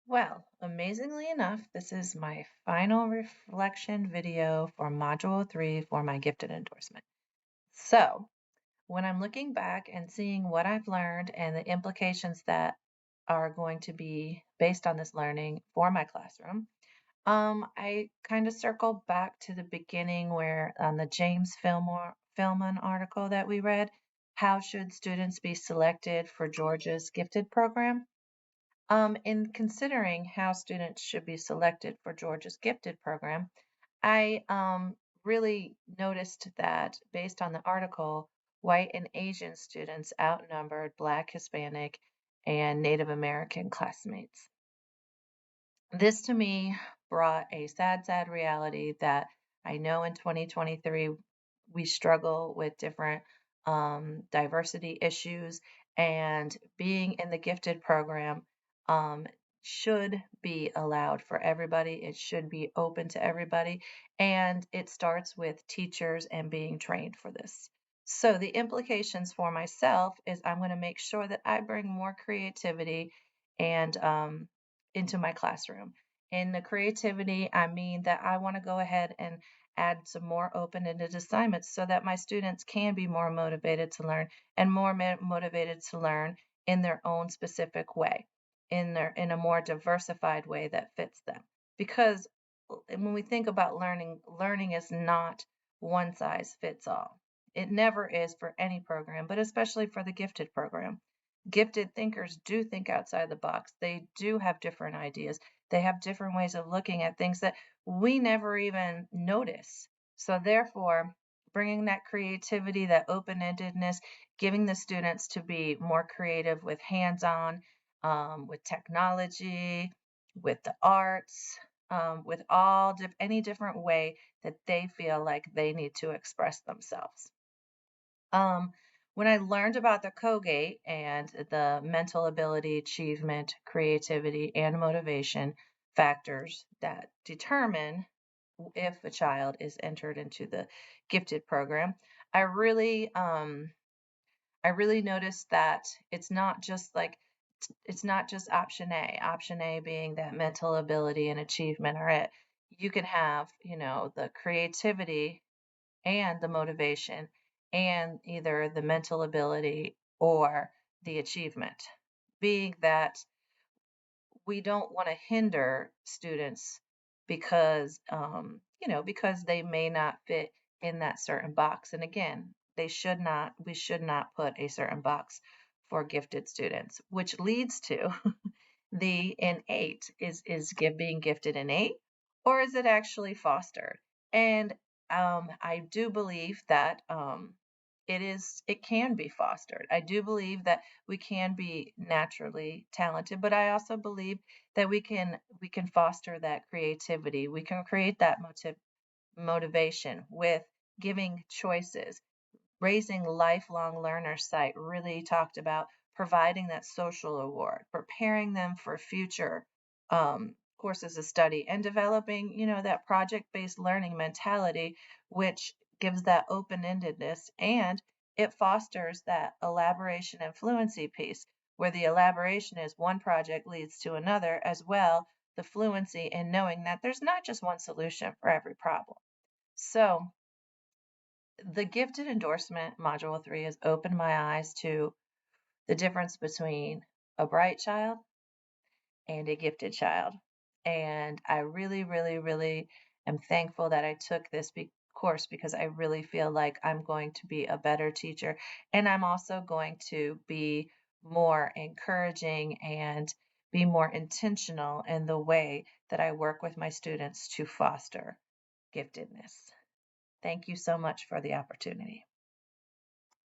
Well, amazingly enough, this is my final reflection video for Module 3 for my gifted endorsement. So, when I'm looking back and seeing what I've learned and the implications that are going to be based on this learning for my classroom, I kind of circle back to the beginning where on the James Fillmore article that we read, how should students be selected for Georgia's gifted program? In considering how students should be selected for Georgia's gifted program, I really noticed that based on the article, white and Asian students outnumbered Black, Hispanic, and Native American classmates. This to me brought a sad, sad reality that I know in 2023 we struggle with different diversity issues, and being in the gifted program um, should be allowed for everybody. It should be open to everybody, and it starts with teachers and being trained for this. So the implications for myself is I'm going to make sure that I bring more creativity and into my classroom. In the creativity, I mean that I want to go ahead and add some more open-ended assignments so that my students can be more motivated to learn and more motivated to learn in their own specific way, in a more diversified way that fits them. Because when we think about learning, learning is not one size fits all. It never is for any program, but especially for the gifted program. Gifted thinkers do think outside the box. They do have different ideas. They have different ways of looking at things that we never even notice. So, therefore, bringing that creativity, that open endedness, giving the students to be more creative with hands on, with technology, with the arts, with any different way that they feel like they need to express themselves. Um, when I learned about the Colgate and the mental ability, achievement, creativity, and motivation factors that determine if a child is entered into the gifted program, I really I really noticed that it's not just option A. Option A being that mental ability and achievement are it. You can have, the creativity and the motivation and either the mental ability or the achievement. Being that we don't want to hinder students because because they may not fit in that certain box. And again, we should not put a certain box for gifted students, which leads to the innate. Being gifted innate, or is it actually fostered? And I do believe that it can be fostered. I do believe that we can be naturally talented, but I also believe that we can foster that creativity. We can create that motivation with giving choices. Raising Lifelong Learners site really talked about providing that social award, preparing them for future courses of study, and developing, that project-based learning mentality, which gives that open-endedness, and it fosters that elaboration and fluency piece, where the elaboration is one project leads to another, as well the fluency in knowing that there's not just one solution for every problem. So the gifted endorsement module 3 has opened my eyes to the difference between a bright child and a gifted child. And I really, really, really am thankful that I took this course, because I really feel like I'm going to be a better teacher. And I'm also going to be more encouraging and be more intentional in the way that I work with my students to foster giftedness. Thank you so much for the opportunity.